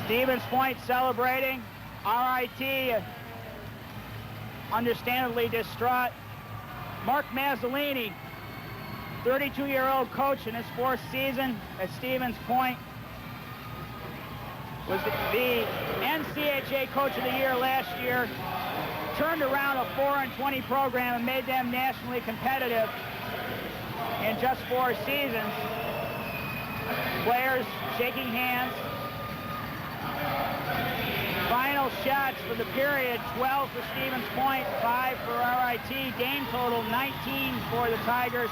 Stevens Point celebrating. RIT understandably distraught. Mark Mazzolini, 32-year-old coach in his 4th season at Stevens Point, was the NCHA Coach of the Year last year, turned around a 4-20 program and made them nationally competitive in just 4 seasons. Players shaking hands. Final shots for the period, 12 for Stevens Point, 5 for RIT. Game total, 19 for the Tigers,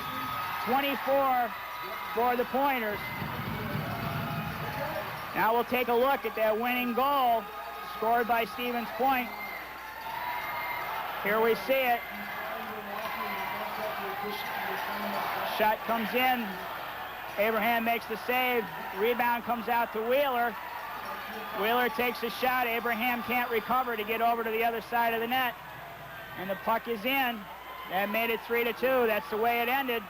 24 for the Pointers. Now we'll take a look at that winning goal scored by Stevens Point. Here we see it. Shot comes in. Abraham makes the save. Rebound comes out to Wheeler. Wheeler takes a shot. Abraham can't recover to get over to the other side of the net. And the puck is in. That made it 3-2. That's the way it ended.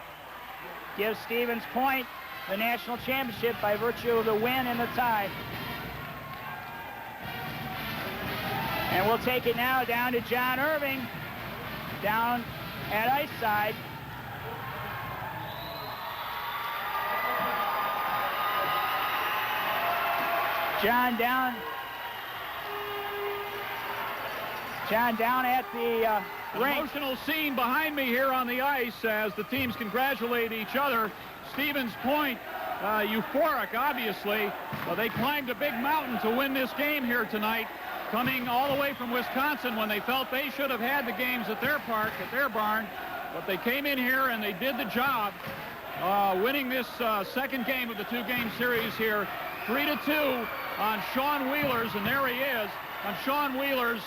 Gives Stevens Point the national championship by virtue of the win and the tie. And we'll take it now down to John Irving, down at ice side. John down at the rink. Emotional scene behind me here on the ice as the teams congratulate each other. Stevens Point, euphoric, obviously. Well, they climbed a big mountain to win this game here tonight, coming all the way from Wisconsin when they felt they should have had the games at their park, at their barn. But they came in here and they did the job, winning this second game of the 2-game series here, 3-2 on Sean Wheeler's, and there he is, on Sean Wheeler's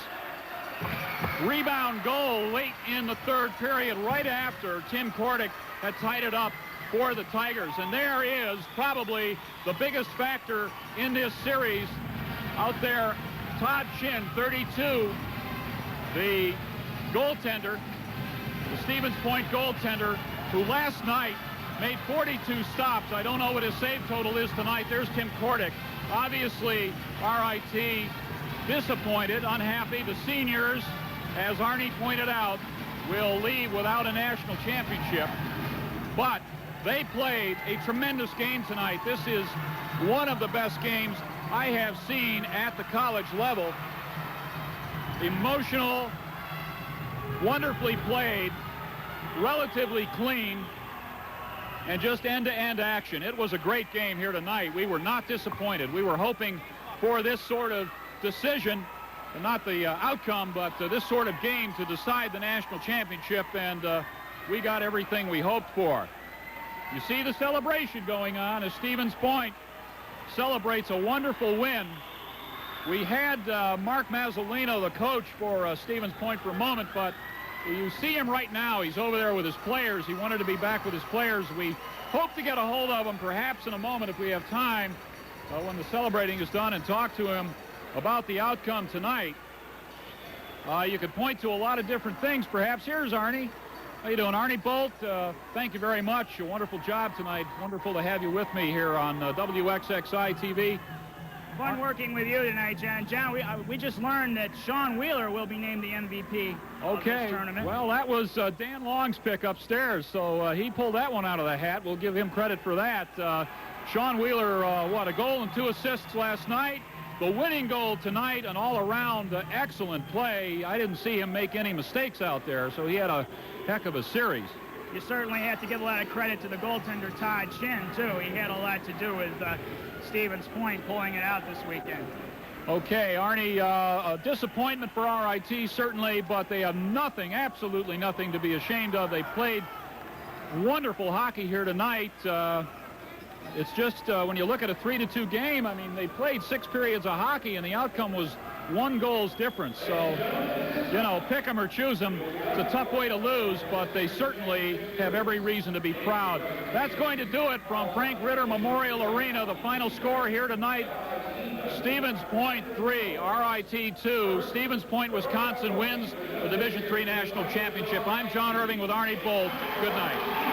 rebound goal late in the 3rd period, right after Tim Kordick had tied it up for the Tigers. And there is probably the biggest factor in this series out there. Todd Chin, 32, the goaltender, the Stevens Point goaltender, who last night made 42 stops. I don't know what his save total is tonight. There's Tim Kordick. Obviously, RIT disappointed, unhappy. The seniors, as Arnie pointed out, will leave without a national championship. But they played a tremendous game tonight. This is one of the best games I have seen at the college level. Emotional, wonderfully played, relatively clean, and just end-to-end action. It was a great game here tonight. We were not disappointed. We were hoping for this sort of decision, not the outcome, but this sort of game to decide the national championship, and we got everything we hoped for. You see the celebration going on as Stevens Point celebrates a wonderful win. We had Mark Mazzolino, the coach for Stevens Point, for a moment, but you see him right now. He's over there with his players. He wanted to be back with his players. We hope to get a hold of him perhaps in a moment if we have time when the celebrating is done and talk to him about the outcome tonight. You could point to a lot of different things. Perhaps here's Arnie. How you doing, Arnie Bolt? Thank you very much. A wonderful job tonight. Wonderful to have you with me here on WXXI TV. Fun working with you tonight, John. John, we just learned that Sean Wheeler will be named the MVP of this tournament. Well, that was Dan Long's pick upstairs, so he pulled that one out of the hat. We'll give him credit for that. Sean Wheeler, a goal and 2 assists last night. The winning goal tonight, an all-around excellent play. I didn't see him make any mistakes out there, so he had a heck of a series. You certainly have to give a lot of credit to the goaltender, Todd Chin, too. He had a lot to do with Stevens Point pulling it out this weekend. Okay, Arnie, a disappointment for RIT, certainly, but they have nothing, absolutely nothing to be ashamed of. They played wonderful hockey here tonight. It's just when you look at a 3-2 game, I mean, they played 6 periods of hockey, and the outcome was 1 goal's difference. So, you know, pick them or choose them. It's a tough way to lose, but they certainly have every reason to be proud. That's going to do it from Frank Ritter Memorial Arena. The final score here tonight, Stevens Point 3, RIT 2. Stevens Point, Wisconsin wins the Division III National Championship. I'm John Irving with Arnie Bolt. Good night.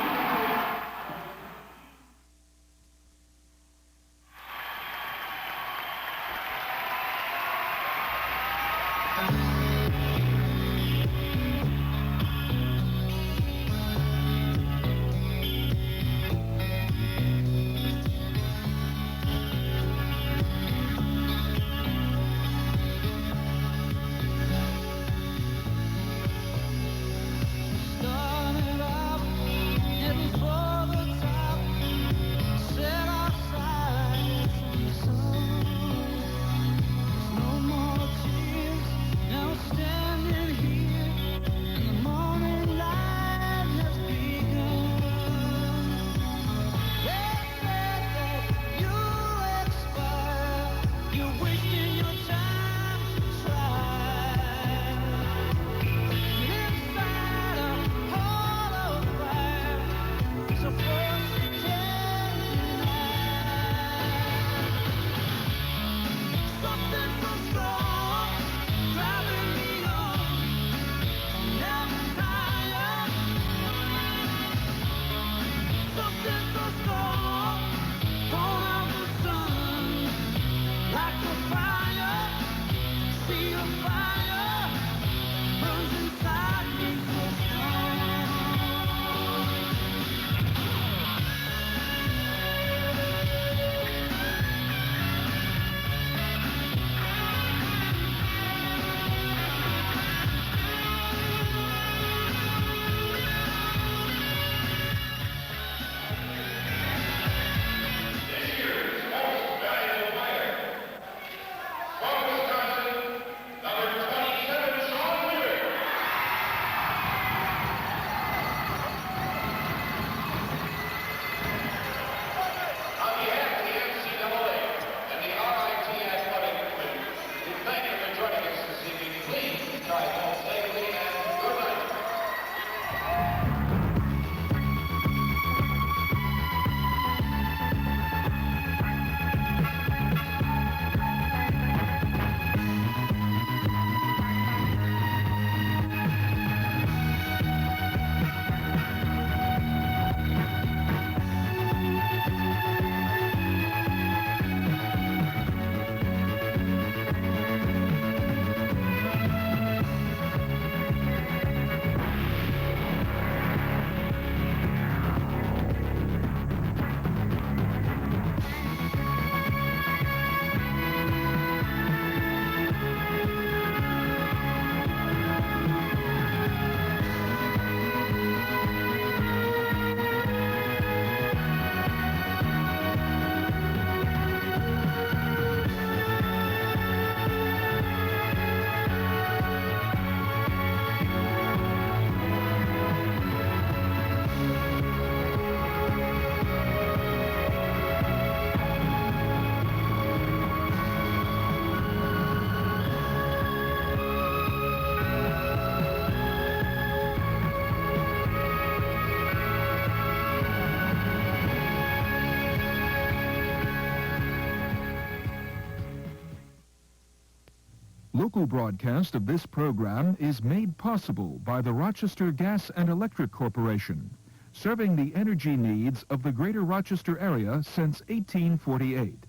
Local broadcast of this program is made possible by the Rochester Gas and Electric Corporation, serving the energy needs of the greater Rochester area since 1848.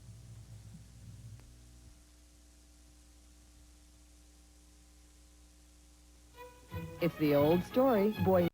It's the old story. Boy